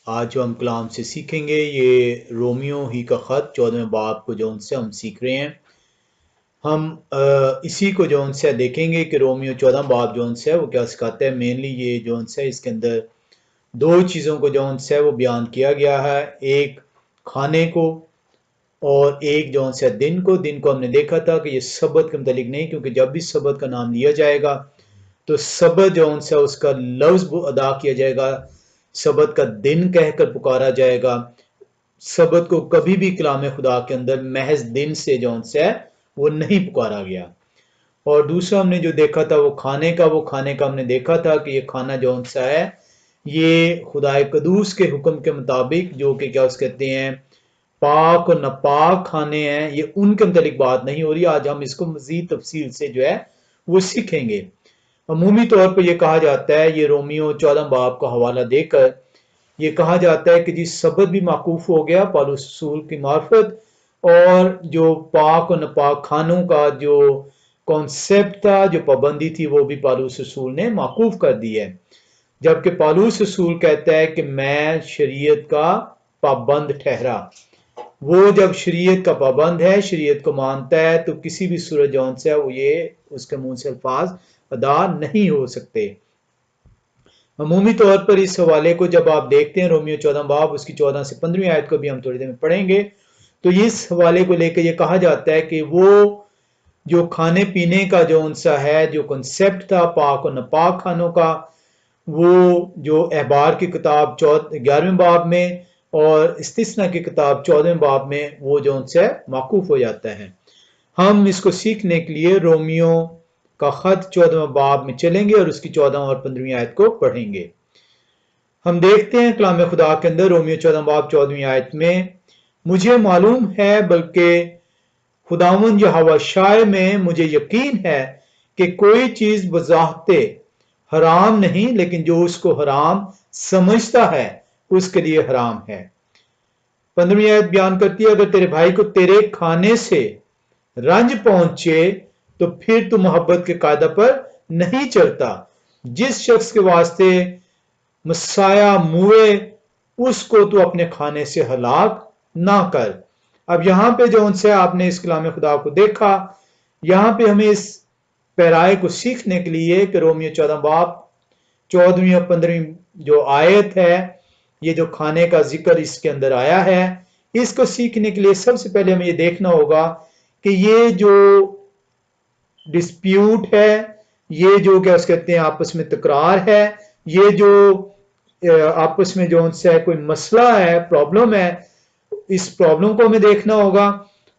आज जो हम कलाम से सीखेंगे ये रोमियो ही का ख़त 14वें बाब को जो उनसे हम सीख रहे हैं। हम इसी को जो उनसे देखेंगे कि रोमियो 14 बाब जो उनसे वो क्या सिखाता है। मेनली ये जो उनसे इसके अंदर दो चीज़ों को जो उनसे वो बयान किया गया है, एक खाने को और एक जो उनसे दिन को हमने देखा था कि ये सबत के मुतालिक नहीं, क्योंकि जब भी सबत का नाम लिया जाएगा तो सबत जो उनसे उसका लफ्ज अदा किया जाएगा, सबत का दिन कहकर पुकारा जाएगा। सबत को कभी भी कलाम खुदा के अंदर महज दिन से जो उनसे है वो नहीं पुकारा गया। और दूसरा हमने जो देखा था वो खाने का हमने देखा था कि ये खाना जो उनसा है ये खुदाए कदूस के हुक्म के मुताबिक जो कि क्या उस कहते हैं पाक और नापाक खाने हैं, ये उनके मुतालिक बात नहीं हो रही। आज हम इसको मजीद तफसील से जो है वो सीखेंगे। अमूमी तौर पर यह कहा जाता है, ये रोमियो 14 बाब का हवाला देकर ये कहा जाता है कि जी सबत भी माकूफ हो गया पौलुस रसूल की मार्फत, और जो पाक और नापाक खानों का जो कॉन्सेप्ट था, जो पाबंदी थी, वो भी पौलुस रसूल ने माकूफ कर दी है। जबकि पौलुस रसूल कहता है कि मैं शरीयत का पाबंद ठहरा। वो जब शरीयत का पाबंद है, शरीयत को मानता है, तो किसी भी सूरत जौन से वो ये उसके मुंह से अल्फाज अदा नहीं हो सकते। अमूमी तौर पर इस हवाले को जब आप देखते हैं रोमियो 14 बाब उसकी 14 से 15वीं आयत को भी हम थोड़ी देर में पढ़ेंगे, तो इस हवाले को लेकर यह कहा जाता है कि वो जो खाने पीने का जो उनसा है, जो कंसेप्ट था पाक और नापाक खानों का, वो जो अहबार की किताब 11वें बाब में और इस्तिस्ना की किताब 14वें बाब में वो जो उनसे माकूफ हो जाता है। हम इसको सीखने के लिए रोमियो का खत 14वें बाब में चलेंगे और उसकी 14 और 15वीं आयत को पढ़ेंगे। हम देखते हैं कलाम खुदा के अंदर रोमियो 14 बाब 14वीं आयत में, मुझे मालूम है बल्कि खुदावन यहोवा शाय में मुझे यकीन है कि कोई चीज बजाहते हराम नहीं, लेकिन जो उसको हराम समझता है उसके लिए हराम है। 15वीं आयत बयान करती है, अगर तेरे भाई को तेरे खाने से रंज पहुंचे तो फिर तू मोहब्बत के कायदा पर नहीं चलता। जिस शख्स के वास्ते मसाया मुए उसको तू अपने खाने से हलाक ना कर। अब यहां पे जो उनसे आपने इस कलाम खुदा को देखा, यहां पे हमें इस पैराए को सीखने के लिए कि रोमियो 14 बाब 14वीं और 15वीं जो आयत है, ये जो खाने का जिक्र इसके अंदर आया है, इसको सीखने के लिए सबसे पहले हमें ये देखना होगा कि ये जो डिस्प्यूट है, ये जो क्या कहते हैं आपस में तकरार है, ये जो आपस में जो उनसे कोई मसला है, प्रॉब्लम है, इस प्रॉब्लम को हमें देखना होगा।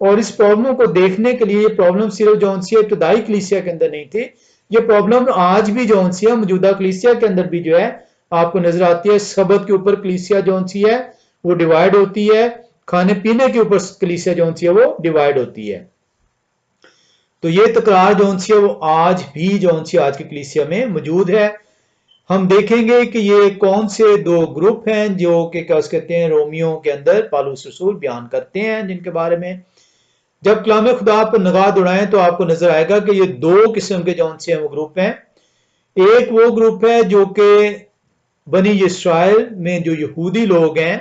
और इस प्रॉब्लम को देखने के लिए ये प्रॉब्लम सिर्फ जो उनसी इब्तदाई कलीसिया के अंदर नहीं थी, ये प्रॉब्लम आज भी जो उनसी है मौजूदा कलीसिया के अंदर भी जो है आपको नजर आती है। सबत के ऊपर कलीसिया जो उनसी है वो डिवाइड होती है, खाने पीने के ऊपर कलीसिया जो उनसी है वो डिवाइड होती है। तो ये तकरार जो उनसी है वो आज भी जो उनसी आज की कलीसिया में मौजूद है। हम देखेंगे कि ये कौन से दो ग्रुप हैं जो कि क्या कहते हैं रोमियो के अंदर पौलुस रसूल बयान करते हैं, जिनके बारे में जब कलाम खुदा पर निगाह दौड़ाएं तो आपको नजर आएगा कि ये दो किस्म के जो से वो ग्रुप हैं। एक वो ग्रुप है जो कि बनी इस्राइल में जो यहूदी लोग हैं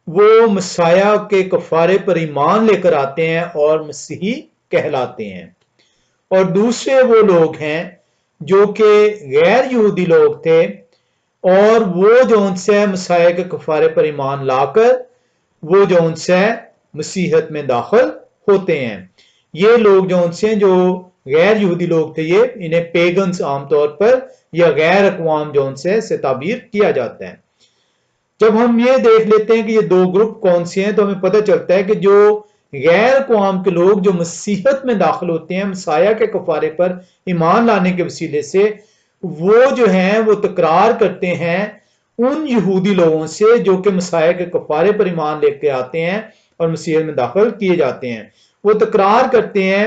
वो मसाया के कफारे पर ईमान लेकर आते हैं और मसीही कहलाते हैं, और दूसरे वो लोग हैं जो कि गैर यहूदी लोग थे और वो जो उनसे मसाया के कफारे पर ईमान लाकर वो जो उनसे मसीहत में दाखिल होते हैं। ये लोग जो उनसे जो गैर यहूदी लोग थे, ये इन्हें पेगन्स आमतौर पर या गैर अकवाम जो उनसे से ताबीर किया जाता है। जब हम ये देख लेते हैं कि ये दो ग्रुप कौन से हैं, तो हमें पता चलता है कि जो गैर कौम के लोग जो मसीहत में दाखिल होते हैं मसाया के कफारे पर ईमान लाने के वसीले से, वो जो हैं वो तकरार करते हैं उन यहूदी लोगों से जो कि मसाया के कफारे पर ईमान लेके आते हैं और मसीहत में दाखिल किए जाते हैं। वो तकरार करते हैं,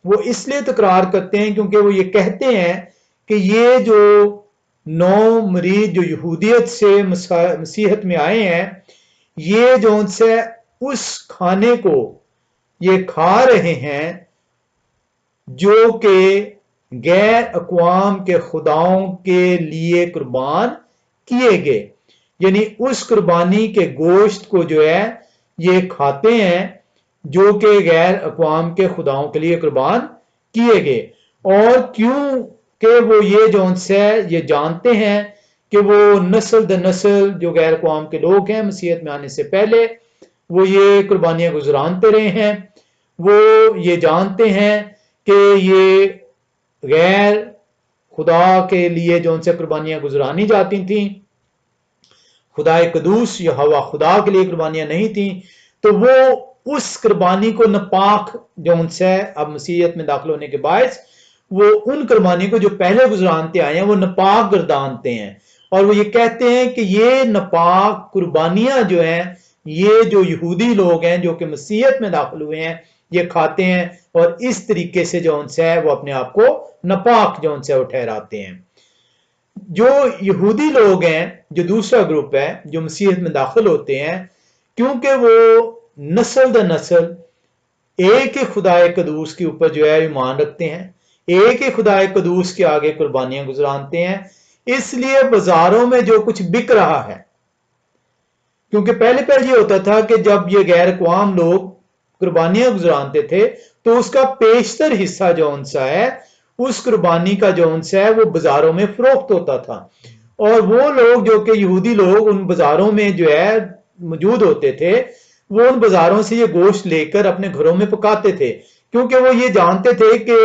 वो इसलिए तकरार करते हैं क्योंकि वो ये कहते हैं कि ये जो नौ मरीज जो यहूदियत से मसीहत में आए हैं, ये जो उनसे उस खाने को ये खा रहे हैं जो कि गैर अकवाम के खुदाओं के लिए कुर्बान किए गए। یعنی اس قربانی کے گوشت کو جو ہے یہ کھاتے ہیں جو کہ غیر اقوام کے خداؤں کے لیے قربان کیے گئے، اور کیوں کہ وہ یہ جو ان سے یہ جانتے ہیں کہ وہ نسل در نسل جو غیر اقوام کے لوگ ہیں مسیحیت میں آنے سے پہلے وہ یہ قربانیاں گزرانتے رہے ہیں، وہ یہ جانتے ہیں کہ یہ غیر خدا کے لیے جو ان سے قربانیاں گزرانی جاتی تھیں، خدا قدوس یا ہوا خدا کے لیے قربانیاں نہیں تھیں، تو وہ اس قربانی کو ناپاک جو ان سے اب مسیحیت میں داخل ہونے کے باعث وہ ان قربانی کو جو پہلے گزرانتے آئے ہیں وہ ناپاک گردانتے ہیں، اور وہ یہ کہتے ہیں کہ یہ ناپاک قربانیاں جو ہیں یہ جو یہودی لوگ ہیں جو کہ مسیحیت میں داخل ہوئے ہیں یہ کھاتے ہیں، اور اس طریقے سے جو ان سے وہ اپنے آپ کو ناپاک جو ان سے وہ ٹھہراتے ہیں۔ جو یہودی لوگ ہیں جو دوسرا گروپ ہے جو مسیحیت میں داخل ہوتے ہیں، کیونکہ وہ نسل در نسل ایک ہی خدا قدوس کے اوپر جو ہے ایمان رکھتے ہیں، ایک ہی خدا قدوس کے آگے قربانیاں گزرانتے ہیں، اس لیے بازاروں میں جو کچھ بک رہا ہے، کیونکہ پہلے یہ ہوتا تھا کہ جب یہ غیر اقوام لوگ قربانیاں گزرانتے تھے تو اس کا پیشتر حصہ جو ان سا ہے اس قربانی کا جو ان سا ہے وہ بازاروں میں فروخت ہوتا تھا، اور وہ لوگ جو کہ یہودی لوگ ان بازاروں میں جو ہے موجود ہوتے تھے وہ ان بازاروں سے یہ گوشت لے کر اپنے گھروں میں پکاتے تھے، کیونکہ وہ یہ جانتے تھے کہ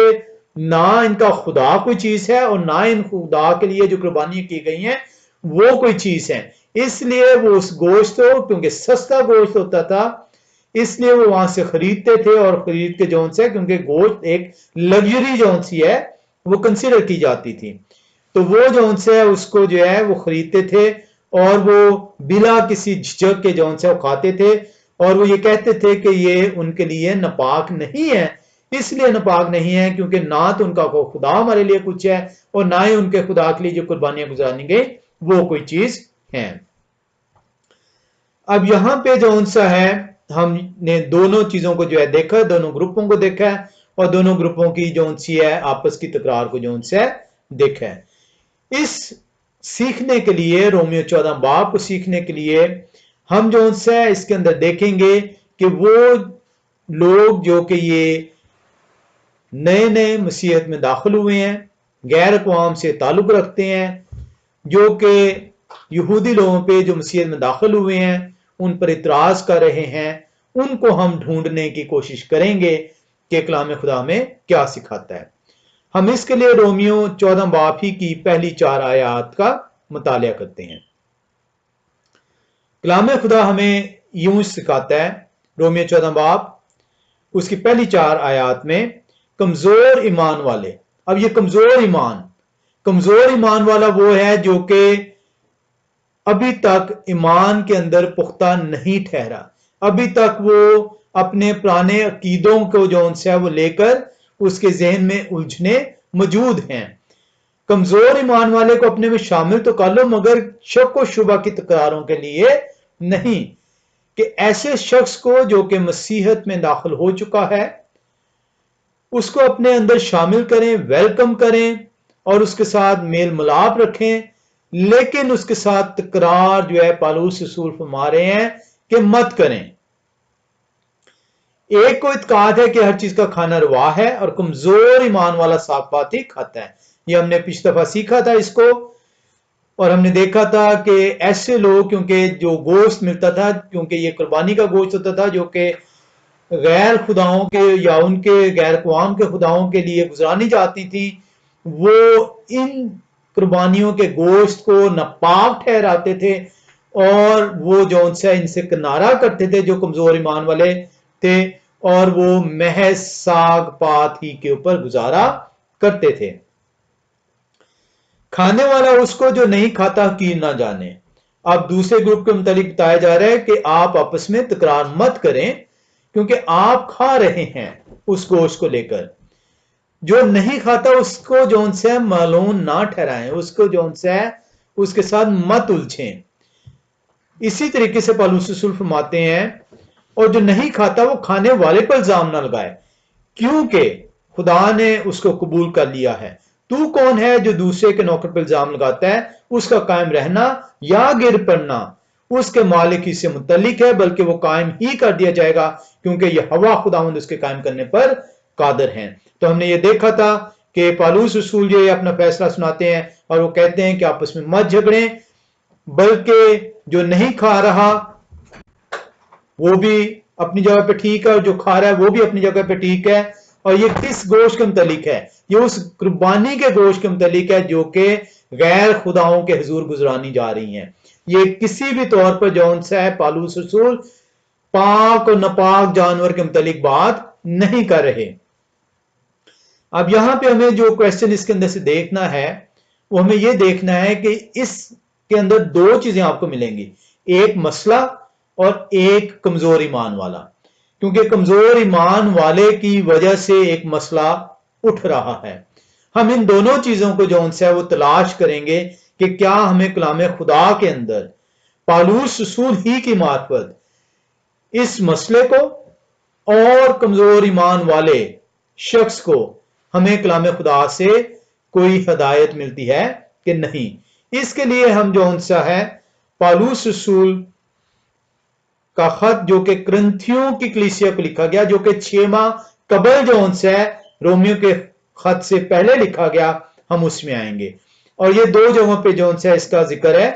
نہ ان کا خدا کوئی چیز ہے اور نہ ان خدا کے لیے جو قربانیاں کی گئی ہیں وہ کوئی چیز ہے، اس لیے وہ اس گوشت کو کیونکہ سستا گوشت ہوتا تھا اس لیے وہ وہاں سے خریدتے تھے، اور خرید کے جو ان سے کیونکہ گوشت ایک لگژری جو ان سی ہے وہ کنسیڈر کی جاتی تھی، تو وہ جو ان سے اس کو جو ہے وہ خریدتے تھے اور وہ بلا کسی جھجک کے جو ان سے وہ کھاتے تھے، اور وہ یہ کہتے تھے کہ یہ ان کے لیے ناپاک نہیں ہے، اس لیے ناپاک نہیں ہے کیونکہ نہ تو ان کا کوئی خدا ہمارے لیے کچھ ہے اور نہ ہی ان کے خدا کے لیے جو قربانیاں گزارنی گئی وہ کوئی چیز ہے۔ اب یہاں پہ جو ان سا ہے ہم نے دونوں چیزوں کو جو ہے دیکھا، دونوں گروپوں کو دیکھا ہے، اور دونوں گروپوں کی جو ان سی ہے آپس کی تکرار کو جو ان سے دیکھا ہے۔ اس سیکھنے کے لیے رومیو 14 باب کو سیکھنے کے لیے ہم جو ان سے اس کے اندر دیکھیں گے کہ وہ لوگ جو کہ یہ نئے نئے مسیحیت میں داخل ہوئے ہیں، غیر اقوام سے تعلق رکھتے ہیں، جو کہ یہودی لوگوں پہ جو مسیحیت میں داخل ہوئے ہیں ان پر اعتراض کر رہے ہیں، ان کو ہم ڈھونڈنے کی کوشش کریں گے کہ کلام خدا میں کیا سکھاتا ہے۔ ہم اس کے لیے رومیو 14 باب ہی کی پہلی 4 آیات کا مطالعہ کرتے ہیں۔ کلام خدا ہمیں یوں سکھاتا ہے، رومیو 14 باب اس کی پہلی 4 آیات میں، کمزور ایمان والے۔ اب یہ کمزور ایمان والا وہ ہے جو کہ ابھی تک ایمان کے اندر پختہ نہیں ٹھہرا، ابھی تک وہ اپنے پرانے عقیدوں کو جو ان سے وہ لے کر اس کے ذہن میں الجھنے موجود ہیں۔ کمزور ایمان والے کو اپنے میں شامل تو کر لو مگر شک و شبہ کی تکراروں کے لیے نہیں، کہ ایسے شخص کو جو کہ مسیحیت میں داخل ہو چکا ہے اس کو اپنے اندر شامل کریں، ویلکم کریں اور اس کے ساتھ میل ملاپ رکھیں، لیکن اس کے ساتھ تکرار جو ہے پالوس رسول فرما رہے ہیں کہ مت کریں۔ ایک کو اعتقاد ہے کہ ہر چیز کا کھانا روا ہے اور کمزور ایمان والا ساگ پات ہی کھاتا ہے، یہ ہم نے پچھلی دفعہ سیکھا تھا اس کو، اور ہم نے دیکھا تھا کہ ایسے لوگ کیونکہ جو گوشت ملتا تھا کیونکہ یہ قربانی کا گوشت ہوتا تھا جو کہ غیر خداؤں کے یا ان کے غیر اقوام کے خداؤں کے لیے گزرانی جاتی تھی، وہ ان قربانیوں کے گوشت کو ناپاک ٹھہراتے تھے اور وہ جو ان سے کنارہ کرتے تھے جو کمزور ایمان والے تھے، اور وہ محض ساگ پات ہی کے اوپر گزارا کرتے تھے۔ کھانے والا اس کو جو نہیں کھاتا حقیر نہ جانے۔ اب دوسرے گروپ کے متعلق بتایا جا رہا ہے کہ آپ آپس میں تکرار مت کریں کیونکہ آپ کھا رہے ہیں اس گوشت کو لے کر۔ جو نہیں کھاتا اس کو جو ان سے معلوم نہ ٹھہرائیں، اس کو جو ان سے اس کے ساتھ مت الجھیں۔ اسی طریقے سے پالوس رسول فرماتے ہیں، اور جو نہیں کھاتا وہ کھانے والے پر الزام نہ لگائے کیونکہ خدا نے اس کو قبول کر لیا ہے، तू कौन है जो दूसरे के नौकर पर इल्जाम लगाता है? उसका कायम रहना या गिर पड़ना उसके मालिक ही से मुतल्लिक है, बल्कि वो कायम ही कर दिया जाएगा, क्योंकि ये हवा खुदावंद उसके कायम करने पर कादिर हैं। तो हमने ये देखा था कि पौलुस रसूल जो अपना फैसला सुनाते हैं और वो कहते हैं कि आपस में मत झगड़ें, बल्कि जो नहीं खा रहा वो भी अपनी जगह पे ठीक है और जो खा रहा है वो भी अपनी जगह पे ठीक है। और ये किस गोश्त के मुतालिक है? ये उस कुर्बानी के गोश्त के मुतालिक है जो कि गैर खुदाओं के हुजूर गुजरानी जा रही हैं। ये किसी भी तौर पर जौन सा है पौलुस रसूल पाक और नापाक जानवर के मुतालिक बात नहीं कर रहे। अब यहां पे हमें जो क्वेश्चन इसके अंदर से देखना है वो हमें ये देखना है कि इसके अंदर दो चीजें आपको मिलेंगी, एक मसला और एक कमजोर ईमान वाला, क्योंकि कमजोर ईमान वाले की वजह से एक मसला उठ रहा है। हम इन दोनों चीजों को जो है वो तलाश करेंगे कि क्या हमें कलाम खुदा के अंदर पौलुस रसूल ही की मार्फत इस मसले को और कमजोर ईमान वाले शख्स को हमें कलाम खुदा से कोई हिदायत मिलती है कि नहीं। इसके लिए हम जो सा है पौलुस रसूल का खत जो कि करंथियों की कलीसिया को लिखा गया, जो कि 6 माह कबल जो है रोमियो के खत से पहले लिखा गया, हम उसमें आएंगे। और ये दो जगहों पे जो है इसका जिक्र है,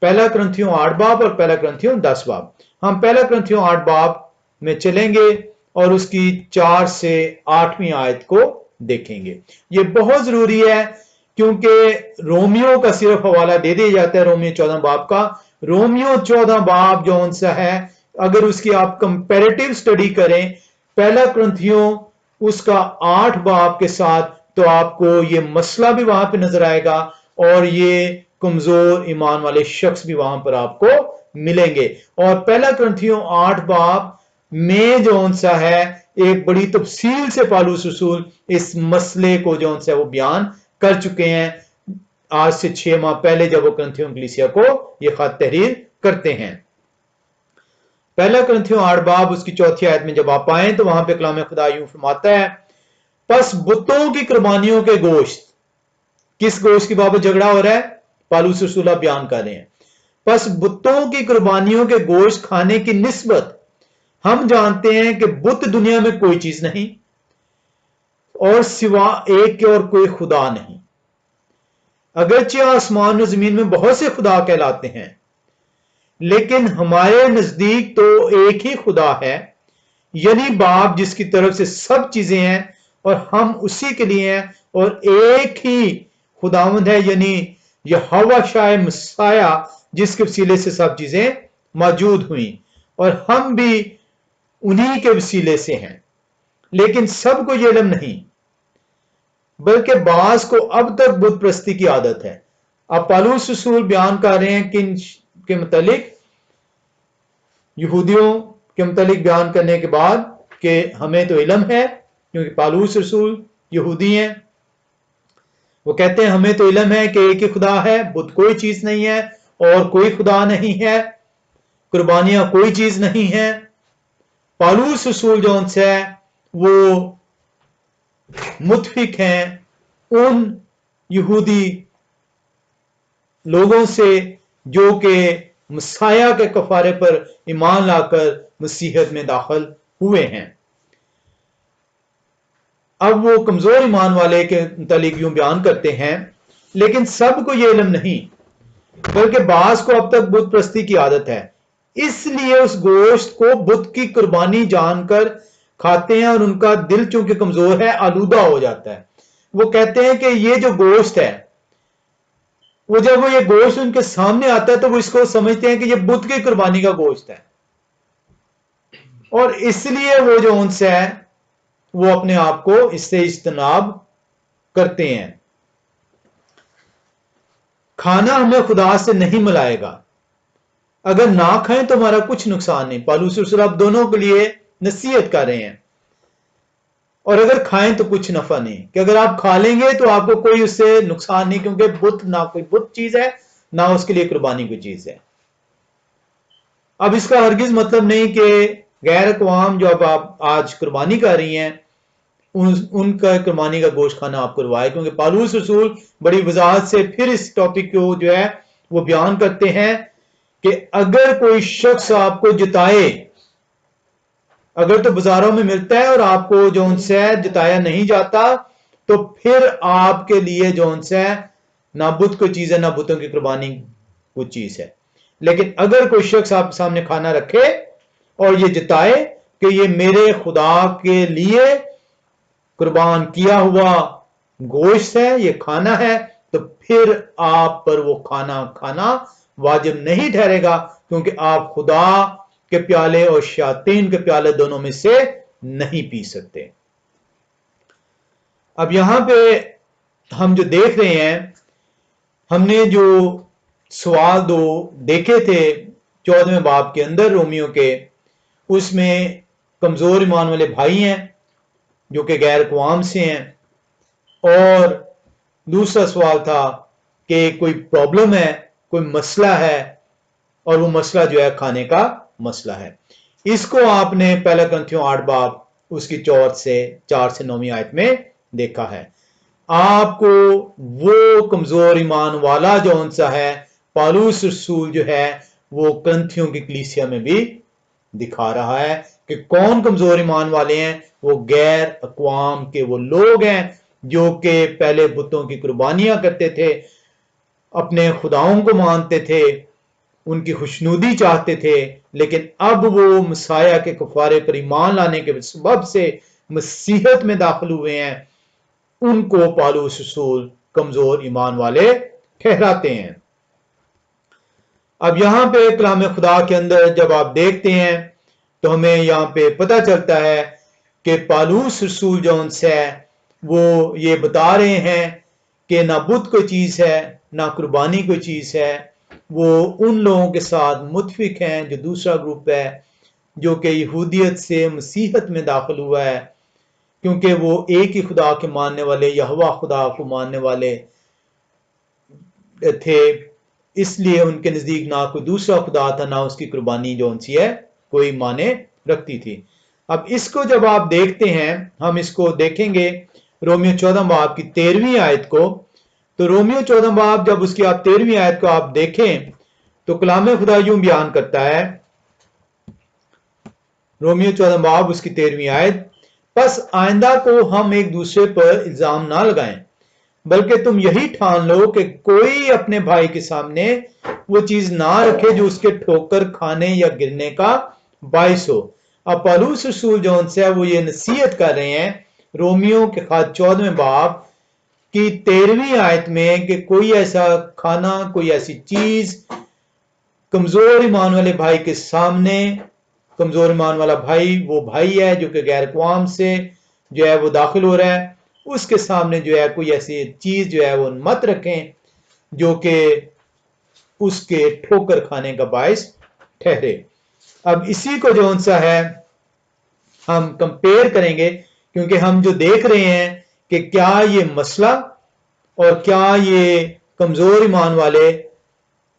पहला करंथियों 8 बाब और पहला करंथियों 10 बाब। हम पहला करंथियों 8 बाब में चलेंगे और उसकी 4 से 8वीं आयत को देखेंगे। ये बहुत जरूरी है क्योंकि रोमियो का सिर्फ हवाला दे दिया जाता है रोमियो 14 बाब का। रोमियो 14 बाब जो सा है अगर उसकी आप कंपैरेटिव स्टडी करें पहला करंथियों उसका 8 बाब के साथ, तो आपको ये मसला भी वहां पे नजर आएगा और ये कमजोर ईमान वाले शख्स भी वहां पर आपको मिलेंगे। और पहला करंथियों 8 बाब में जो सा है एक बड़ी तफसील से पौलुस रसूल इस मसले को जो है वो बयान कर चुके हैं आज से 6 माह पहले जब वो करंथियों कलीसिया को ये खत तहरीर करते हैं। पहला करंथियों 8 बाब उसकी 4थी आयत में जब आप आए तो वहां पे कलाम खुदा यूं फरमाता है, बस बुतों की कुर्बानियों के गोश्त, किस गोश्त की बाबत झगड़ा हो रहा है? पौलुस रसूल बयान कर रहे हैं बस बुतों की कुर्बानियों के गोश्त खाने की निस्बत हम जानते हैं कि बुत दुनिया में कोई चीज नहीं और सिवा एक के और कोई खुदा नहीं। अगरचे आसमान और जमीन में बहुत से खुदा कहलाते हैं, लेकिन हमारे नजदीक तो एक ही खुदा है, यानी बाप जिसकी तरफ से सब चीजें हैं और हम उसी के लिए हैं। और एक ही खुदावंद है, यानी यहोवा शाह मसाया, जिसके वसीले से सब चीजें मौजूद हुई और हम भी उन्हीं के वसीले से हैं। लेकिन सबको ये इल्म नहीं, बल्कि बाज को अब तक बुत प्रस्ती की आदत है। अब पौलुस रसूल बयान कर रहे हैं किन के मुतालिक, यहूदियों के मुतालिक बयान करने के बाद कि हमें तो इल्म है, क्योंकि पौलुस रसूल यहूदी हैं। वो कहते हैं हमें तो इल्म है कि एक ही खुदा है, बुत कोई चीज नहीं है और कोई खुदा नहीं है, कुर्बानियां कोई चीज नहीं है। पौलुस रसूल जो है वो मुतफिक हैं उन यहूदी लोगों से जो कि मसाया के कफारे पर ईमान लाकर मसीहत में दाखिल हुए हैं। अब वो कमजोर ईमान वाले के मुतालिक यूं बयान करते हैं, लेकिन सबको ये इल्म नहीं, बल्कि बाज को अब तक बुत प्रस्ती की आदत है, इसलिए उस गोश्त को बुत की कुर्बानी जानकर खाते हैं और उनका दिल चूंकि कमजोर है आलूदा हो जाता है। वो कहते हैं कि ये जो गोश्त है वो जब वो ये गोश्त उनके सामने आता है तो वो इसको समझते हैं कि ये बुत की कुर्बानी का गोश्त है, और इसलिए वो जो उनसे है वो अपने आप को इससे इज्तनाब करते हैं। खाना हमें खुदा से नहीं मिलाएगा, अगर ना खाएं तो हमारा कुछ नुकसान नहीं। पौलुस रसूल आप दोनों के लिए नसीहत कर रहे हैं, और अगर खाएं तो कुछ नफा नहीं, कि अगर आप खा लेंगे तो आपको कोई उससे नुकसान नहीं, क्योंकि बुत ना कोई बुत चीज है ना उसके लिए कुर्बानी कोई चीज है। अब इसका हरगिज मतलब नहीं कि गैर अक़वाम जो अब आप आज कुर्बानी कर रही हैं ان کا قربانی کا گوشت کھانا آپ کو روا ہے، کیونکہ پالوس رسول بڑی وضاحت سے پھر اس ٹاپک کو جو ہے وہ بیان کرتے ہیں کہ اگر کوئی شخص آپ کو جتائے، اگر تو بازاروں میں ملتا ہے اور آپ کو جو ان سے جتایا نہیں جاتا، تو پھر آپ کے لیے جو ان سے نہ بت کوئی چیز ہے نہ بتوں کی قربانی کوئی چیز ہے۔ لیکن اگر کوئی شخص آپ کے سامنے کھانا رکھے اور یہ جتائے کہ یہ میرے خدا کے لیے قربان کیا ہوا گوشت ہے، یہ کھانا ہے، تو پھر آپ پر وہ کھانا کھانا واجب نہیں ٹھہرے گا، کیونکہ آپ خدا کے پیالے اور شیاطین کے پیالے دونوں میں سے نہیں پی سکتے۔ اب یہاں پہ ہم جو دیکھ رہے ہیں، ہم نے جو سوال دو دیکھے تھے 14ویں باب کے اندر رومیو کے، اس میں کمزور ایمان والے بھائی ہیں جو کہ غیر اقوام سے ہیں، اور دوسرا سوال تھا کہ کوئی پرابلم ہے، کوئی مسئلہ ہے، اور وہ مسئلہ جو ہے کھانے کا مسئلہ ہے۔ اس کو آپ نے پہلا کرنتھیوں 8 باب اس کی 4 سے 9 آیت میں دیکھا ہے۔ آپ کو وہ کمزور ایمان والا جو ان سا ہے پالوس رسول جو ہے وہ کرنتھیوں کی کلیسیا میں بھی دکھا رہا ہے کہ کون کمزور ایمان والے ہیں۔ وہ غیر اقوام کے وہ لوگ ہیں جو کہ پہلے بتوں کی قربانیاں کرتے تھے، اپنے خداؤں کو مانتے تھے، ان کی خوشنودی چاہتے تھے، لیکن اب وہ مسیح کے کفارے پر ایمان لانے کے سبب سے مسیحیت میں داخل ہوئے ہیں، ان کو پالوس رسول کمزور ایمان والے ٹھہراتے ہیں۔ اب یہاں پہ کلام خدا کے اندر جب آپ دیکھتے ہیں تو ہمیں یہاں پہ پتہ چلتا ہے کہ پالوس رسول جو ان سے ہے وہ یہ بتا رہے ہیں کہ نہ بت کوئی چیز ہے نہ قربانی کوئی چیز ہے۔ وہ ان لوگوں کے ساتھ متفق ہیں جو دوسرا گروپ ہے جو کہ یہودیت سے مسیحیت میں داخل ہوا ہے، کیونکہ وہ ایک ہی خدا کے ماننے والے، یہوہ خدا کو ماننے والے تھے، اس لیے ان کے نزدیک نہ کوئی دوسرا خدا تھا، نہ اس کی قربانی جو ان سی ہے کوئی معنی رکھتی تھی۔ اب اس کو جب آپ دیکھتے ہیں، ہم اس کو دیکھیں گے رومیو 14 باب کی 13ویں آیت کو، تو رومیو 14 باب جب اس کی آپ 13ویں آیت کو آپ دیکھیں تو کلام خدا یوں بیان کرتا ہے، رومیو 14 باب اس کی 13ویں آیت، پس آئندہ کو ہم ایک دوسرے پر الزام نہ لگائیں، بلکہ تم یہی ٹھان لو کہ کوئی اپنے بھائی کے سامنے وہ چیز نہ رکھے جو اس کے ٹھوکر کھانے یا گرنے کا باعث ہو۔ اب پالوس رسول جو ان سے ہے وہ یہ نصیحت کر رہے ہیں رومیو کے خط 14 باب کی 13ویں آیت میں کہ کوئی ایسا کھانا، کوئی ایسی چیز کمزور ایمان والے بھائی کے سامنے، کمزور ایمان والا بھائی وہ بھائی ہے جو کہ غیر اقوام سے جو ہے وہ داخل ہو رہا ہے، اس کے سامنے جو ہے کوئی ایسی چیز جو ہے وہ مت رکھیں جو کہ اس کے ٹھوکر کھانے کا باعث ٹھہرے۔ اب اسی کو جو ان سا ہے ہم کمپیئر کریں گے، کیونکہ ہم جو دیکھ رہے ہیں کہ کیا یہ مسئلہ اور کیا یہ کمزور ایمان والے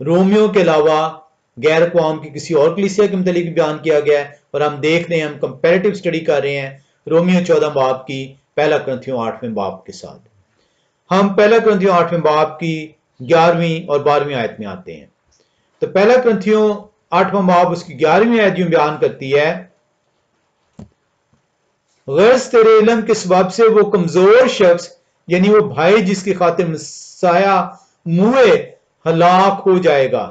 رومیو کے علاوہ غیر اقوام کی کسی اور کلیسیا کے متعلق بیان کیا گیا ہے، اور ہم دیکھ رہے ہیں، ہم کمپیریٹیو سٹڈی کر رہے ہیں رومیو 14 باب کی پہلا کرنتھیوں 8 باب کے ساتھ۔ ہم پہلا کرنتھیوں 8 باب کی 11ویں اور 12ویں آیت میں آتے ہیں۔ تو پہلا کرنتھیوں 8 باب اس کی 11ویں آیت یوں بیان کرتی ہے، غرض تیرے علم کے سبب سے وہ کمزور شخص یعنی وہ بھائی جس کی خاطر مسیح موئے ہلاک ہو جائے گا،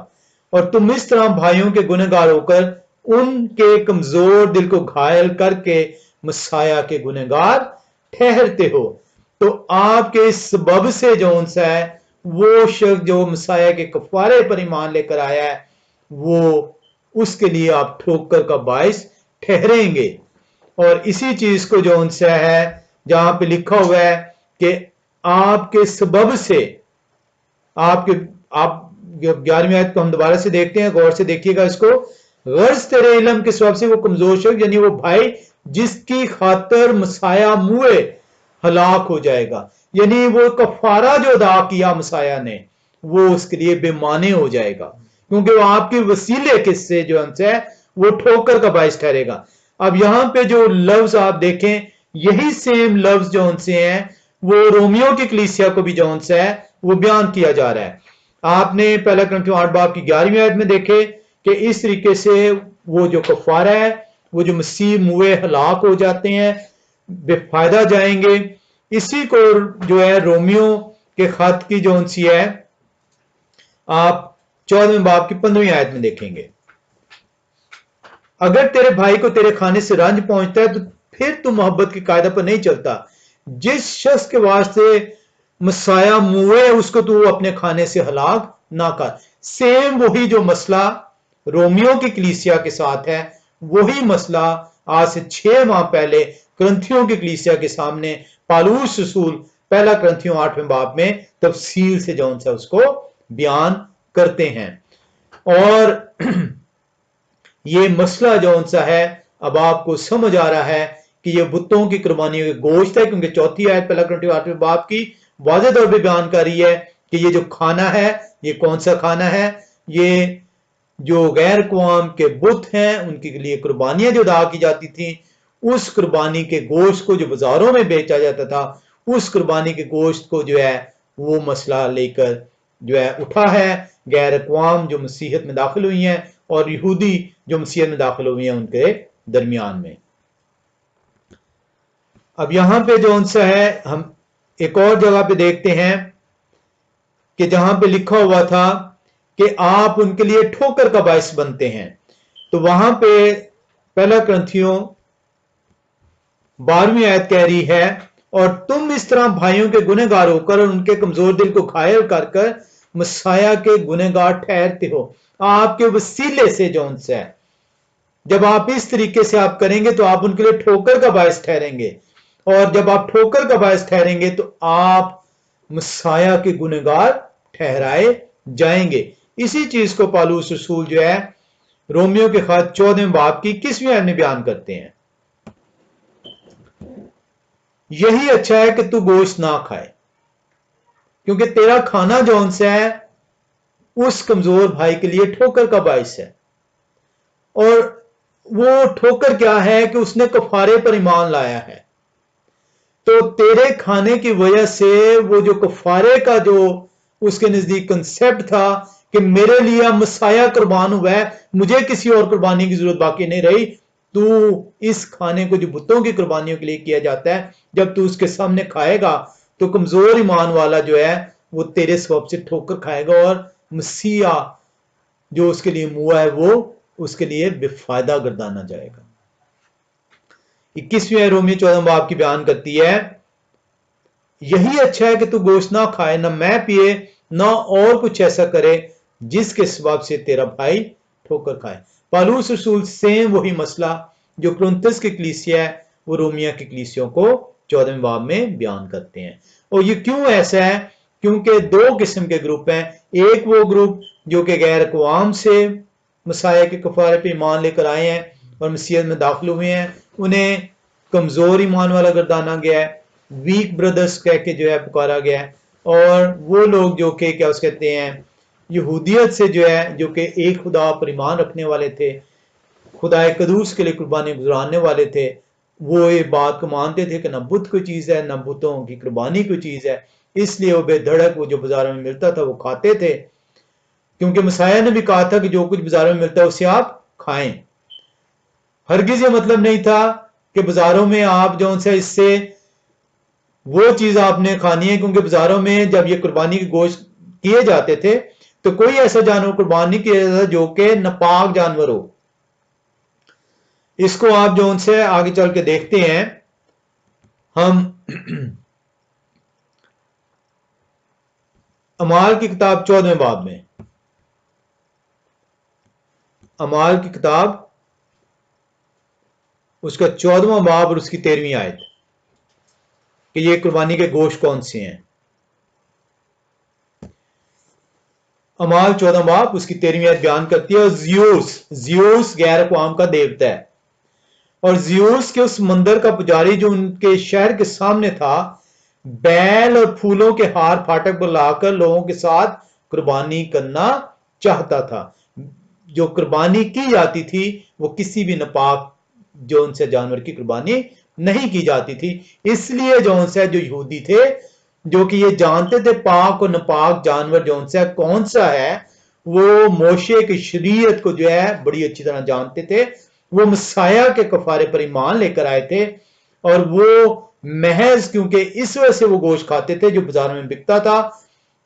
اور تم اس طرح بھائیوں کے گنہگار ہو کر ان کے کمزور دل کو گھائل کر کے مسیح کے گنہگار ٹھہرتے ہو۔ تو آپ کے اس سبب سے جو ان سے ہے وہ شخص جو مسیح کے کفارے پر ایمان لے کر آیا ہے وہ اس کے لیے آپ ٹھوکر کا باعث ٹھہریں گے۔ اور اسی چیز کو جو ان سے ہے جہاں پہ لکھا ہوا ہے کہ آپ کے سبب سے، آپ 11ویں آیت کو ہم دوبارہ سے دیکھتے ہیں، غور سے دیکھیے گا اس کو، غرض تیرے علم کے سبب سے وہ کمزور شخص یعنی وہ بھائی جس کی خاطر مسیح موئے ہلاک ہو جائے گا، یعنی وہ کفارہ جو ادا کیا مسیح نے وہ اس کے لیے بے معنی ہو جائے گا، کیونکہ وہ آپ کے وسیلے کس سے جو ہم سے ہے وہ ٹھوکر کا باعث ٹھہرے گا۔ اب یہاں پہ جو لفظ آپ دیکھیں यही सेम लफ्ज जो उनसे हैं वो रोमियो की कलीसिया को भी जो उनसे है वो बयान किया जा रहा है। आपने पहला कुरिन्थियों 8 बाब की 11वीं आयत में देखे कि इस तरीके से वो जो कफारा है, वो जो मसीह मुए हलाक हो जाते हैं, बेफायदा जाएंगे, इसी को जो है रोमियो के खत की जो उनसी है आप 14वें बाब की 15वीं आयत में देखेंगे। अगर तेरे भाई को तेरे खाने से रंज पहुंचता है तो फिर तू मोहब्बत की कायदा पर नहीं चलता। जिस शख्स के वास्ते मसाया मुए उसको तू अपने खाने से हलाक ना कर। सेम वही जो मसला रोमियो की कलीसिया के साथ है, वही मसला आज से 6 माह पहले कुरिन्थियों की कलीसिया के सामने पौलुस रसूल पहला कुरिन्थियों 8वें बाब में तफसील से जो सा उसको बयान करते हैं। और ये मसला जो सा है अब आपको समझ आ रहा है कि ये बुतों की कुर्बानियों के गोश्त है, क्योंकि चौथी आयत पहला कुरिन्थियों 8वें बाब की वाज़ेह तौर पे बयान कर रही है कि ये जो खाना है ये कौन सा खाना है। ये जो गैर कौम के बुत हैं उनके लिए कुर्बानियां जो अदा की जाती थी, उस कुर्बानी के गोश्त को जो बाजारों में बेचा जाता था, उस कुर्बानी के गोश्त को जो है वो मसला लेकर जो है उठा है गैर अक़वाम जो मसीहत में दाखिल हुई हैं और यहूदी जो मसीहत में दाखिल हुई हैं उनके दरमियान में। अब यहां पे जो उनसा है हम एक और जगह पे देखते हैं कि जहां पे लिखा हुआ था कि आप उनके लिए ठोकर का बायस बनते हैं। तो वहां पे पहला कुरिन्थियों 12वीं आयत कह रही है, और तुम इस तरह भाइयों के गुनहगार होकर और उनके कमजोर दिल को घायल कर मसाया के गुनहगार ठहरते हो। आपके वसीले से जो उनसे है, जब आप इस तरीके से आप करेंगे तो आप उनके लिए ठोकर का बायस ठहरेंगे, और जब आप ठोकर का बायस ठहरेंगे तो आप मसाया के गुनहगार ठहराए जाएंगे। इसी चीज को पौलुस रसूल जो है रोमियो के खत 14वें बाब की 21वीं आयत में बयान करते हैं। यही अच्छा है कि तू गोश्त ना खाए, क्योंकि तेरा खाना जौन सा है उस कमजोर भाई के लिए ठोकर का बायस है। और वो ठोकर क्या है कि उसने कफारे पर ईमान लाया है। तो तेरे खाने की वजह से वो जो कफारे का जो उसके नजदीक कंसेप्ट था कि मेरे लिए मसाया कुर्बान हुआ है, मुझे किसी और कुर्बानी की जरूरत बाकी नहीं रही, तू इस खाने को जो बुतों की कुर्बानियों के लिए किया जाता है, जब तू उसके सामने खाएगा तो कमजोर ईमान वाला जो है वो तेरे सबब से ठोकर खाएगा, और मसीहा जो उसके लिए मुआ है वो उसके लिए बेफायदा गर्दाना जाएगा। 21वीं रोमियो 14 बाब की बयान करती है, यही अच्छा है कि तू गोश्त ना खाए, ना मैं पिए, ना और कुछ ऐसा करे जिसके सबब से तेरा भाई ठोकर खाए। पौलुस रसूल सेम वही मसला जो कुरिन्थस की कलीसिया है वो रोमिया की कलीसियों को 14वें बाब में बयान करते हैं। और ये क्यों ऐसा है? क्योंकि दो किस्म के ग्रुप हैं। एक वो ग्रुप जो कि गैर अक़वाम से मसाया के कफारे पे ईमान लेकर आए हैं और मसीहत में दाखिल हुए हैं, उन्हें कमजोर ईमान वाला गर्दाना गया है, वीक ब्रदर्स कह के जो है पुकारा गया है। और वो लोग जो कि क्या उस कहते हैं यहूदियत से जो है, जो कि एक खुदा पर ईमान रखने वाले थे, खुदा कदूस के लिए कुर्बानी गुजराने वाले थे, वो ये बात को मानते थे कि न बुत कोई चीज है, न बुतों की कुर्बानी कोई चीज है, इसलिए वो बेधड़क वो जो बाजारों में मिलता था वो खाते थे, क्योंकि मसाया ने भी कहा था कि जो कुछ बाजारों में मिलता है उसे आप खाएं। हरगिज ये मतलब नहीं था कि बाजारों में आप जो उनसे इससे वो चीज आपने खानी है, क्योंकि बाजारों में जब ये कुर्बानी के गोश्त किए जाते थे तो कोई ऐसा जानवर कुर्बान नहीं किया जाता जो कि नापाक जानवर हो। इसको आप जो उनसे आगे चल के देखते हैं, हम अमाल की किताब 14वें बाब में, अमाल की किताब उसका 14वां बाब और उसकी 13वीं आयत कि ये कुर्बानी के गोश्त कौन से हैं। अमाल 14 बाब उसकी 13वीं आयत बयान करती है, और जियूस गैर अक़वाम का देवता है, और जियूस के उस मंदिर का पुजारी जो उनके शहर के सामने था, बैल और फूलों के हार फाटक पर लाकर लोगों के साथ कुर्बानी करना चाहता था। जो कुर्बानी की जाती थी वो किसी भी नापाक जो उनसे जानवर की कुर्बानी نہیں کی جاتی تھی. اس لیے جو سے جو یہودی تھے جو کہ یہ جانتے تھے پاک اور ناپاک جانور جو سے کون سا ہے، وہ موشے کی شریعت کو جو ہے بڑی اچھی طرح جانتے تھے. وہ مسیح کے کفارے پر ایمان لے کر آئے تھے، اور وہ محض کیونکہ اس وجہ سے وہ گوشت کھاتے تھے جو بازاروں میں بکتا تھا،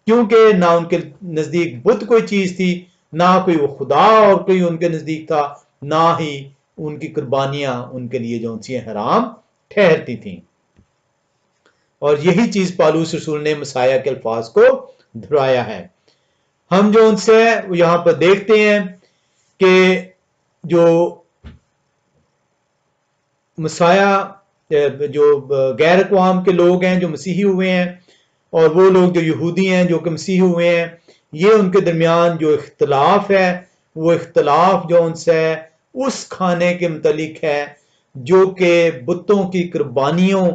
کیونکہ نہ ان کے نزدیک بت کوئی چیز تھی، نہ کوئی وہ خدا اور کوئی ان کے نزدیک تھا، نہ ہی ان کی قربانیاں ان کے لیے جو سی حرام ٹھہرتی تھیں. اور یہی چیز پالوس رسول نے مسیح کے الفاظ کو دہرایا ہے. ہم جو ان سے یہاں پر دیکھتے ہیں کہ جو مسیح جو غیر اقوام کے لوگ ہیں جو مسیحی ہوئے ہیں، اور وہ لوگ جو یہودی ہیں جو کہ مسیحی ہوئے ہیں، یہ ان کے درمیان جو اختلاف ہے، وہ اختلاف جو ان سے اس کھانے کے متعلق ہے جو کہ بتوں کی قربانیوں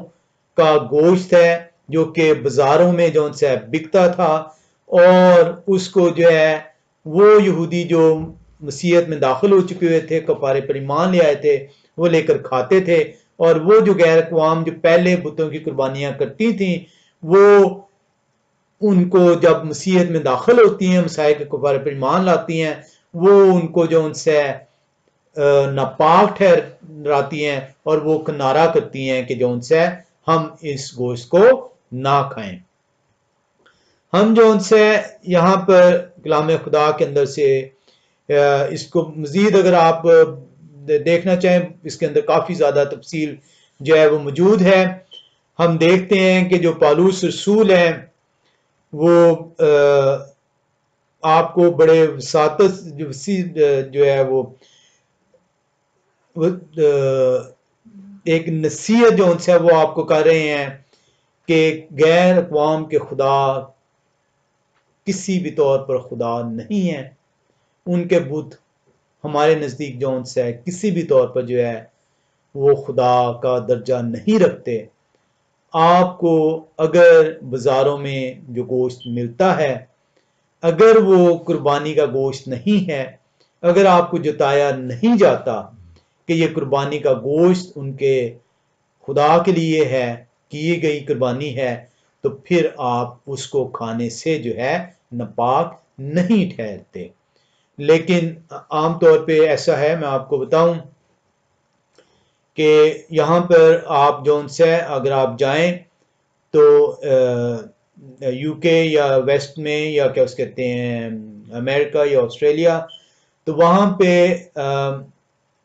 کا گوشت ہے، جو کہ بازاروں میں جو ان سے بکتا تھا، اور اس کو جو ہے وہ یہودی جو مسیحیت میں داخل ہو چکے ہوئے تھے، کفارے پر ایمان لے آئے تھے، وہ لے کر کھاتے تھے. اور وہ جو غیر اقوام جو پہلے بتوں کی قربانیاں کرتی تھیں، وہ ان کو جب مسیحیت میں داخل ہوتی ہیں، مسیح کے کفارے پر ایمان لاتی ہیں، وہ ان کو جو ان سے ناپاک ٹھہراتی ہیں، اور وہ کنارہ کرتی ہیں کہ جو ان سے ہم اس گوشت کو نہ کھائیں. ہم جو ان سے یہاں پر کلام خدا کے اندر سے اس کو مزید اگر آپ دیکھنا چاہیں، اس کے اندر کافی زیادہ تفصیل جو ہے وہ موجود ہے. ہم دیکھتے ہیں کہ جو پالوس رسول ہیں وہ آپ کو بڑے وساطت جو ہے وہ ایک نصیحت جو ان سے وہ آپ کو کر رہے ہیں کہ غیر اقوام کے خدا کسی بھی طور پر خدا نہیں ہے. ان کے بت ہمارے نزدیک جو ان سے کسی بھی طور پر جو ہے وہ خدا کا درجہ نہیں رکھتے. آپ کو اگر بازاروں میں جو گوشت ملتا ہے، اگر وہ قربانی کا گوشت نہیں ہے، اگر آپ کو جتایا نہیں جاتا کہ یہ قربانی کا گوشت ان کے خدا کے لیے ہے، کی گئی قربانی ہے، تو پھر آپ اس کو کھانے سے جو ہے ناپاک نہیں ٹھہرتے. لیکن عام طور پہ ایسا ہے، میں آپ کو بتاؤں کہ یہاں پر آپ جون سے اگر آپ جائیں تو یو کے یا ویسٹ میں یا کیا اس کہتے ہیں امریکہ یا آسٹریلیا، تو وہاں پہ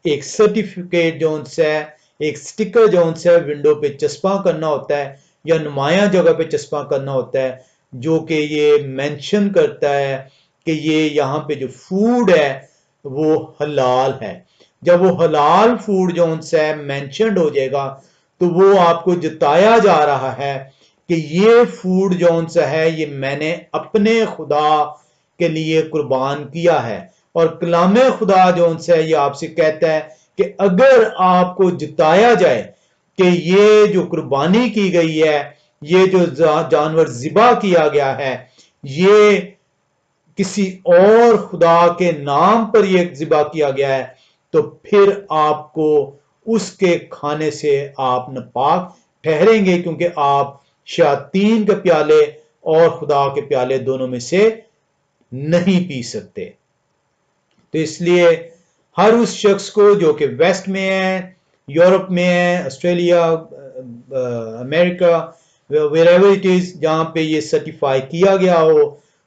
ایک سرٹیفکیٹ جو ان سے ایک سٹیکر جو ان سے ونڈو پہ چسپاں کرنا ہوتا ہے یا نمایاں جگہ پہ چسپاں کرنا ہوتا ہے، جو کہ یہ مینشن کرتا ہے کہ یہ یہاں پہ جو فوڈ ہے وہ حلال ہے. جب وہ حلال فوڈ جو ان سے مینشنڈ ہو جائے گا تو وہ آپ کو جتایا جا رہا ہے کہ یہ فوڈ جو ان سے ہے یہ میں نے اپنے خدا کے لیے قربان کیا ہے. اور کلام خدا جو ان سے یہ آپ سے کہتا ہے کہ اگر آپ کو جتایا جائے کہ یہ جو قربانی کی گئی ہے، یہ جو جانور ذبح کیا گیا ہے، یہ کسی اور خدا کے نام پر یہ ذبح کیا گیا ہے، تو پھر آپ کو اس کے کھانے سے آپ ناپاک ٹھہریں گے، کیونکہ آپ شیاطین کے پیالے اور خدا کے پیالے دونوں میں سے نہیں پی سکتے. تو اس لیے ہر اس شخص کو جو کہ ویسٹ میں ہے، یورپ میں ہے، Australia, America, wherever it is، جہاں پہ یہ سرٹیفائی کیا گیا ہو،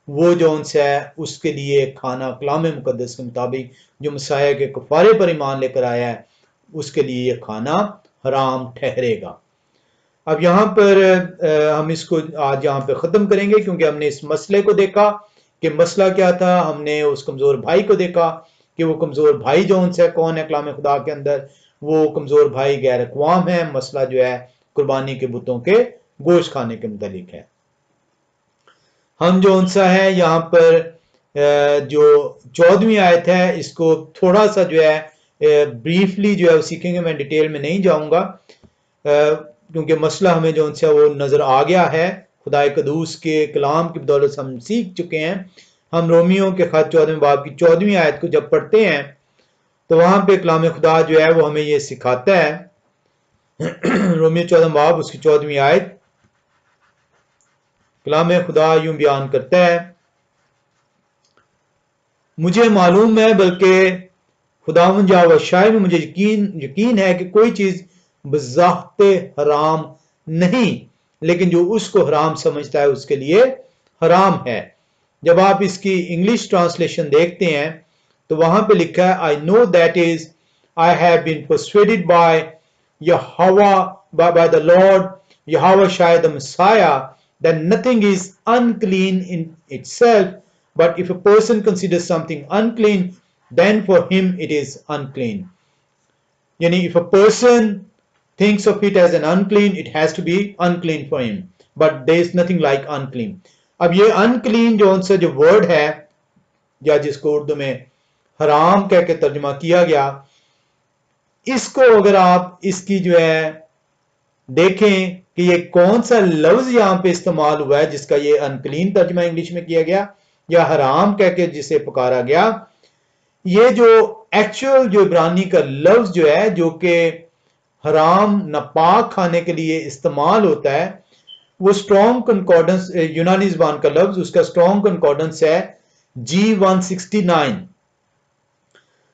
وہ جو ان سے ہے اس کے لیے کھانا کلام مقدس کے مطابق جو مسیح کے کفارے پر ایمان لے کر آیا ہے، اس کے لیے یہ کھانا حرام ٹھہرے گا. اب یہاں پر ہم اس کو آج یہاں پہ ختم کریں گے، کیونکہ ہم نے اس مسئلے کو دیکھا کہ مسئلہ کیا تھا. ہم نے اس کمزور بھائی کو دیکھا کہ وہ کمزور بھائی جو ان سے کون ہے کلام خدا کے اندر، وہ کمزور بھائی غیر اقوام ہے. مسئلہ جو ہے قربانی کے بتوں کے گوشت کھانے کے متعلق ہے. ہم جو ان سا ہے یہاں پر جو 14ویں آیت ہے، اس کو تھوڑا سا جو ہے بریفلی جو ہے سیکھیں گے. میں ڈیٹیل میں نہیں جاؤں گا کیونکہ مسئلہ ہمیں جو ان سے وہ نظر آ گیا ہے. خدا قدوس کے کلام کی بدولت سے ہم سیکھ چکے ہیں. ہم رومیوں کے خط 14ویں باب کی 14ویں آیت کو جب پڑھتے ہیں تو وہاں پہ کلام خدا جو ہے وہ ہمیں یہ سکھاتا ہے رومیو 14 باب اس کی 14ویں آیت، کلام خدا یوں بیان کرتا ہے، مجھے معلوم ہے بلکہ خداوند یہوہ شاہد میں مجھے یقین ہے کہ کوئی چیز بذات حرام نہیں، لیکن جو اس کو حرام سمجھتا ہے اس کے لیے حرام ہے۔ جب آپ اس کی انگلش ٹرانسلیشن دیکھتے ہیں تو وہاں پہ لکھا ہے I know that is I have been persuaded by Yahweh by the Lord Yahweh Shai the Messiah that nothing is unclean in itself, but if a person considers something unclean, then for him it is unclean. Yani if a person thinks of it as an unclean, it has to be unclean for him, but there is nothing like unclean. اب یہ unclean جو ان سے جو word ہے یا جس کو اردو میں حرام کہہ کے ترجمہ کیا گیا، اس کو اگر آپ اس کی جو ہے دیکھیں کہ یہ کون سا لفظ یہاں پہ استعمال ہوا ہے جس کا یہ unclean ترجمہ انگلش میں کیا گیا یا حرام کہہ کے جسے پکارا گیا، یہ جو ایکچوئل جو عبرانی کا لفظ جو ہے جو کہ حرام ناپاک کھانے کے لیے استعمال ہوتا ہے، وہ اسٹرانگ کنکارڈنس یونانی زبان کا لفظ، اس کا اسٹرانگ کنکارڈنس ہے G169۔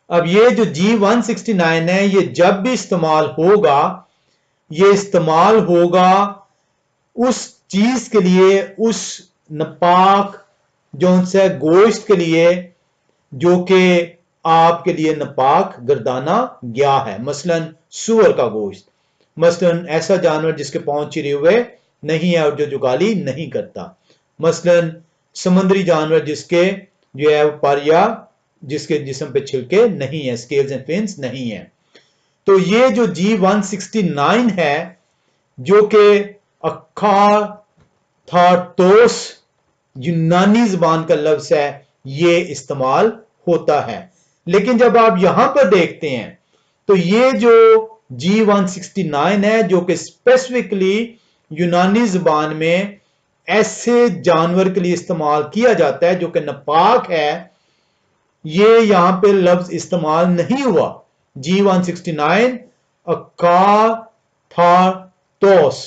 اب یہ جو G169 ہے یہ جب بھی استعمال ہوگا، یہ استعمال ہوگا اس چیز کے لیے، اس ناپاک جون سے گوشت کے لیے جو کہ آپ کے لیے ناپاک گردانا گیا ہے، مثلا سور کا گوشت، مثلا ایسا جانور جس کے پاؤں چرے ہوئے نہیں ہے اور جو جگالی نہیں کرتا، مثلا سمندری جانور جس کے جو ہے پر یا جس کے جسم پہ چھلکے نہیں ہیں، سکیلز اینڈ فنس نہیں ہیں۔ تو یہ جو G169 ہے جو کہ اکھاتھارتوس یونانی زبان کا لفظ ہے، یہ استعمال ہوتا ہے۔ لیکن جب آپ یہاں پر دیکھتے ہیں تو یہ جو G169 ہے جو کہ اسپیسیفکلی یونانی زبان میں ایسے جانور کے لیے استعمال کیا جاتا ہے جو کہ ناپاک ہے، یہ یہاں پہ لفظ استعمال نہیں ہوا۔ G169 اکھاتھارتوس،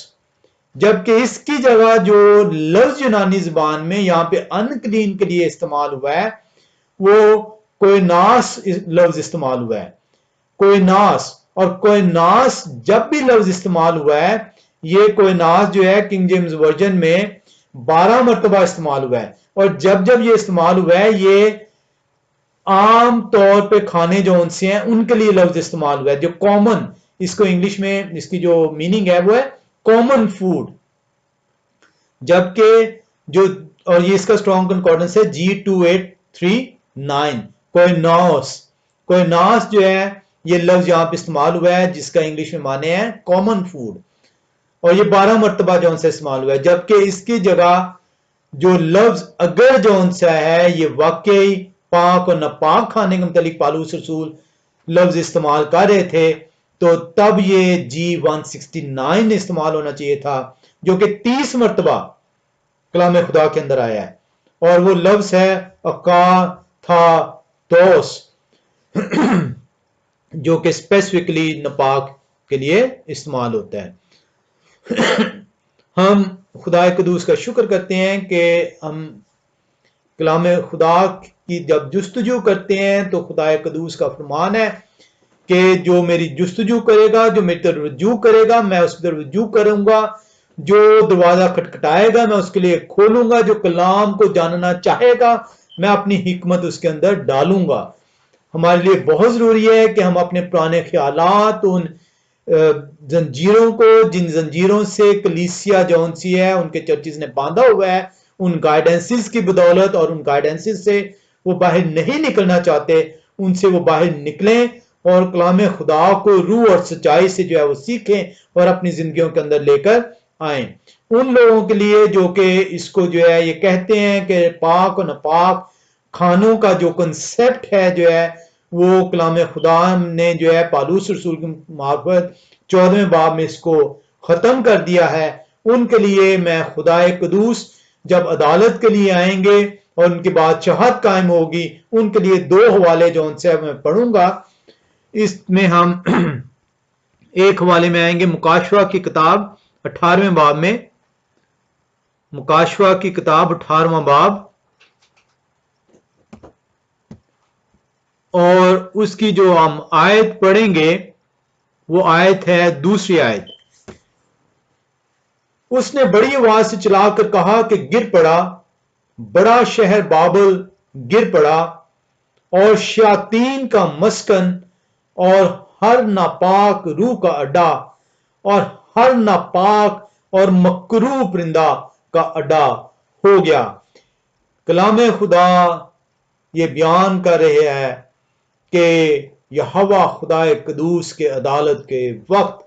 جبکہ اس کی جگہ جو لفظ یونانی زبان میں یہاں پہ unclean کے لیے استعمال ہوا ہے وہ کوئناس لفظ استعمال ہوا ہے، کوئناس۔ اور کوئناس جب بھی لفظ استعمال ہوا ہے، یہ کوئناس جو ہے کنگ جیمز ورژن میں 12 مرتبہ استعمال ہوا ہے، اور جب جب یہ استعمال ہوا ہے یہ عام طور پہ کھانے جو ان سے ہیں ان کے لیے لفظ استعمال ہوا ہے، جو کامن، اس کو انگلش میں اس کی جو میننگ ہے وہ ہے کامن فوڈ، جبکہ جو اور یہ اس کا اسٹرانگ کنکارڈنس ہے G2839 کوئناس۔ کوئناس جو ہے یہ لفظ یہاں پہ استعمال ہوا ہے جس کا انگلش میں معنی ہے کامن فوڈ، اور یہ 12 مرتبہ جو ان سے استعمال ہوا ہے، جبکہ اس کی جگہ جو لفظ اگر جو ان سے ہے یہ واقعی پاک اور ناپاک کھانے کے متعلق پالوس رسول لفظ استعمال کر رہے تھے تو تب یہ G169 استعمال ہونا چاہیے تھا جو کہ 30 مرتبہ کلام خدا کے اندر آیا ہے، اور وہ لفظ ہے اکھاتھارتوس جو کہ اسپیسیفکلی ناپاک کے لیے استعمال ہوتا ہے۔ ہم خدا قدوس کا شکر کرتے ہیں کہ ہم کلام خدا کی جب جستجو کرتے ہیں تو خدا قدوس کا فرمان ہے کہ جو میری جستجو کرے گا، جو میری طرف رجوع کرے گا، میں اس کی طرف رجوع کروں گا، جو دروازہ کھٹکھٹائے گا میں اس کے لیے کھولوں گا، جو کلام کو جاننا چاہے گا میں اپنی حکمت اس کے اندر ڈالوں گا۔ ہمارے لیے بہت ضروری ہے کہ ہم اپنے پرانے خیالات، ان زنجیروں کو جن زنجیروں سے کلیسیا جون سی ہے ان کے چرچز نے باندھا ہوا ہے، ان گائیڈنسز کی بدولت اور ان گائیڈنسز سے وہ باہر نہیں نکلنا چاہتے، ان سے وہ باہر نکلیں اور کلام خدا کو روح اور سچائی سے جو ہے وہ سیکھیں اور اپنی زندگیوں کے اندر لے کر آئیں۔ ان لوگوں کے لیے جو کہ اس کو جو ہے یہ کہتے ہیں کہ پاک اور ناپاک کھانوں کا جو کنسپٹ ہے جو ہے وہ کلام خدا نے جو ہے پالوس رسول کی معرفت 14ویں باب میں اس کو ختم کر دیا ہے، ان کے لیے میں خدا قدوس جب عدالت کے لیے آئیں گے اور ان کے بعد شہادت قائم ہوگی، ان کے لیے 2 حوالے جو ان سے میں پڑھوں گا، اس میں ہم एक हवाले में आएंगे मुकाशवा की किताब 18वें बाब में, मुकाशवा की किताब 18वां बाब और उसकी जो हम आयत पढ़ेंगे वो आयत है दूसरी आयत। उसने बड़ी आवाज से चिल्लाकर कहा कि गिर पड़ा, बड़ा शहर बाबल गिर पड़ा और शयातीन का मस्कन और हर नापाक रूह का अड्डा और हर नापाक और मकरूह परिंदा का अड्डा हो गया। कलाम खुदा ये बयान कर रहे हैं कि यहोवा खुदा कदूस के अदालत के वक्त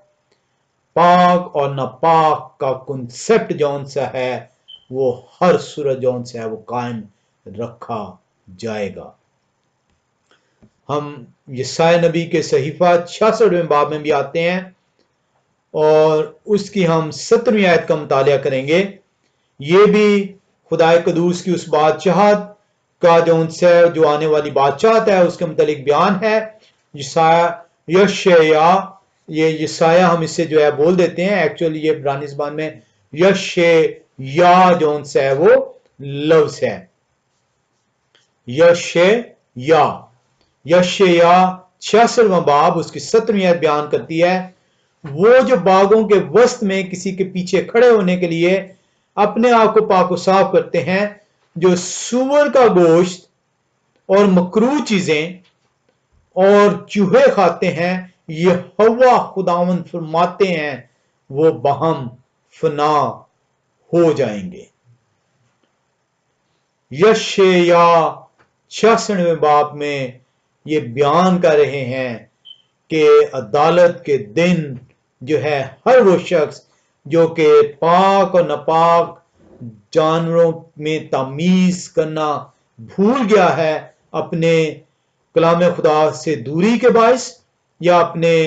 पाक और नापाक का कंसेप्ट जौन सा है वो हर सूरत जौन सा है वो कायम रखा जाएगा। हम यशायाह नबी के सहीफा 66वें बाब में भी आते हैं और उसकी हम 17वीं आयत का मुतालिया करेंगे। ये भी खुदा कदूस की उस बादशाहत का जो आने वाली बादशाहत है उसके मुतालिक बयान है। यशायाह, ये यशायाह हम इससे जो है बोल देते हैं, एक्चुअली ये इब्रानी ज़बान में यशायाह जौन सा है वो लफ्ज है। यशायाह 66वां बाब उसकी 17वीं आयत बयान करती है, वो जो बागों के वस्त में किसी के पीछे खड़े होने के लिए अपने आप को पाक साफ करते हैं, जो सूअर का गोश्त और मकरूह चीजें और चूहे खाते हैं, यहोवा खुदावंद फरमाते हैं वो बहम फना हो जाएंगे। यशायाह 66वें बाब में ये बयान कर रहे हैं कि अदालत के दिन जो है हर वो शख्स जो कि पाक और नापाक जानवरों में तमीज करना भूल गया है, अपने कलाम खुदा से दूरी के बायस या अपने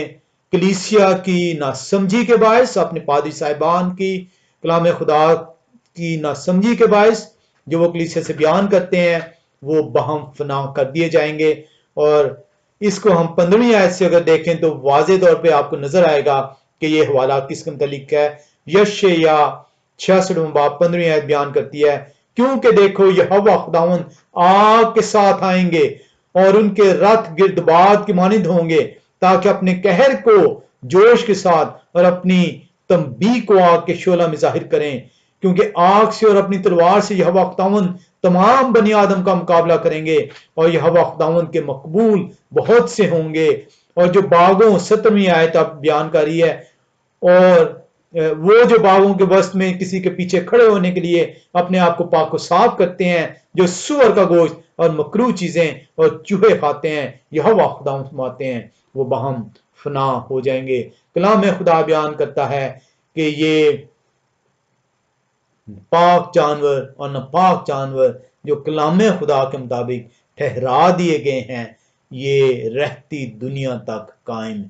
कलीसिया की नासमझी के बायस, अपने पादरी साहिबान की कलाम खुदा की नासमझी के बायस जो वो कलीसिया से बयान करते हैं वो बहम फना कर दिए जाएंगे। और इसको हम 15वीं आयत से अगर देखें तो वाज़े तौर पे आपको नजर आएगा कि ये हवाला किसके मुतालिक है। यशायाह 66वां बाब 15वीं आयत बयान करती है, क्योंकि देखो यहोवा खुदावंद आग के साथ आएंगे और उनके रथ गिरदबाद की मानिंद होंगे, ताकि अपने कहर को जोश के साथ और अपनी तंबी को आग के शोला में जाहिर करें, क्योंकि आग से और अपनी तलवार से यहोवा खुदावंद तमाम बनी आदम का मुकाबला करेंगे और यहोवा खुदावंद के मकबूल बहुत से होंगे। और जो बागों 17वीं आयत अब बयान कर रही है, और वो जो बागों के वस्त में किसी के पीछे खड़े होने के लिए अपने आप को पाक साफ करते हैं, जो सूअर का गोश्त और मकरूह चीजें और चूहे खाते हैं, यहोवा खुदावंद फरमाते हैं वो बहम फना हो जाएंगे। कलाम खुदा बयान करता है कि ये पाक जानवर और नापाक जानवर जो कलाम खुदा के मुताबिक ठहरा दिए गए हैं ये रहती दुनिया तक कायम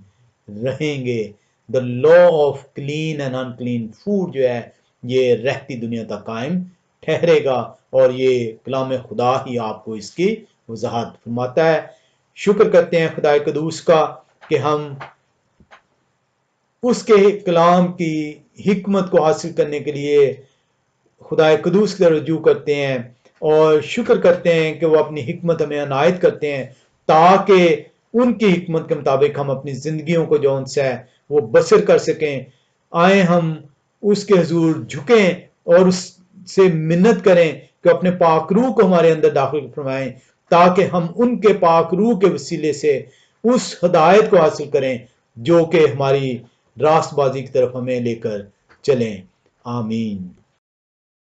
रहेंगे। The law of clean and unclean food जो है ये रहती दुनिया तक कायम ठहरेगा और ये कलाम खुदा ही आपको इसकी वजाहत फरमाता है। शुक्र करते हैं खुदा कदूस का कि हम उसके कलाम की हिकमत को हासिल करने के लिए खुदा कदूस की तरफ रुजू करते हैं और शुक्र करते हैं कि वो अपनी हिकमत हमें अनायत करते हैं, ताकि उनकी हिकमत के मुताबिक हम अपनी जिंदगियों को जौन सा है वो बसर कर सकें। आए हम उसके हुजूर झुकें और उससे मिन्नत करें कि अपने पाक रूह को हमारे अंदर दाखिल फरमाएं, ताकि हम उनके पाक रूह के वसीले से उस हदायत को हासिल करें जो कि हमारी रास्तबाजी की तरफ हमें लेकर चलें। आमीन।